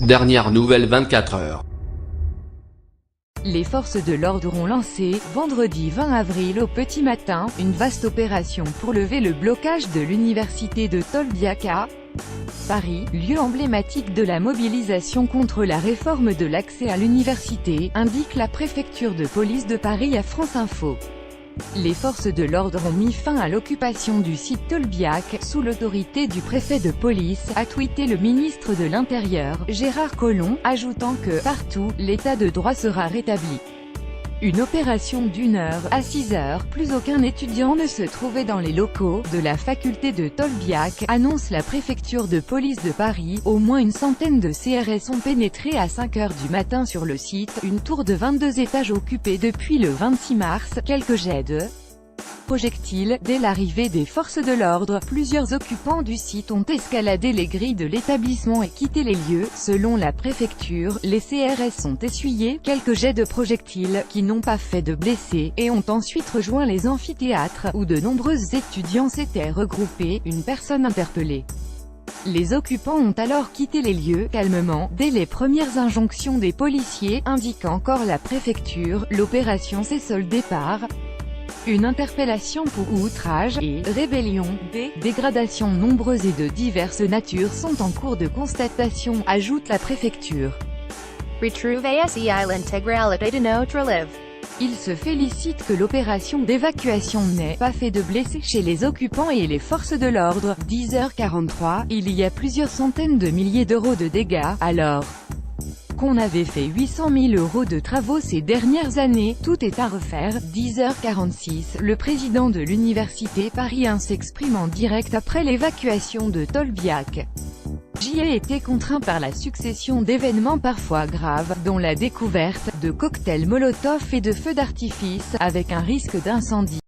Dernière nouvelle 24 heures. Les forces de l'ordre ont lancé, vendredi 20 avril au petit matin, une vaste opération pour lever le blocage de l'université de Tolbiac à Paris, lieu emblématique de la mobilisation contre la réforme de l'accès à l'université, indique la préfecture de police de Paris à France Info. Les forces de l'ordre ont mis fin à l'occupation du site Tolbiac, sous l'autorité du préfet de police, a tweeté le ministre de l'Intérieur, Gérard Collomb, ajoutant que, partout, l'état de droit sera rétabli. Une opération d'1 heure, à 6 heures, plus aucun étudiant ne se trouvait dans les locaux de la faculté de Tolbiac, annonce la préfecture de police de Paris. Au moins une centaine de CRS ont pénétré à 5 heures du matin sur le site, une tour de 22 étages occupée depuis le 26 mars, quelques jets de projectiles. Dès l'arrivée des forces de l'ordre, plusieurs occupants du site ont escaladé les grilles de l'établissement et quitté les lieux. Selon la préfecture, les CRS ont essuyé quelques jets de projectiles, qui n'ont pas fait de blessés, et ont ensuite rejoint les amphithéâtres, où de nombreux étudiants s'étaient regroupés, une personne interpellée. Les occupants ont alors quitté les lieux, calmement, dès les premières injonctions des policiers, indique encore la préfecture. L'opération s'est soldée par une interpellation pour outrage et rébellion. Des dégradations nombreuses et de diverses natures sont en cours de constatation, ajoute la préfecture. Il se félicite que l'opération d'évacuation n'ait pas fait de blessés chez les occupants et les forces de l'ordre. 10h43, il y a plusieurs centaines de milliers d'euros de dégâts, alors qu'on avait fait 800 000 € de travaux ces dernières années, tout est à refaire. 10h46, le président de l'université Paris 1 s'exprime en direct après l'évacuation de Tolbiac. J'y ai été contraint par la succession d'événements parfois graves, dont la découverte de cocktails Molotov et de feux d'artifice, avec un risque d'incendie.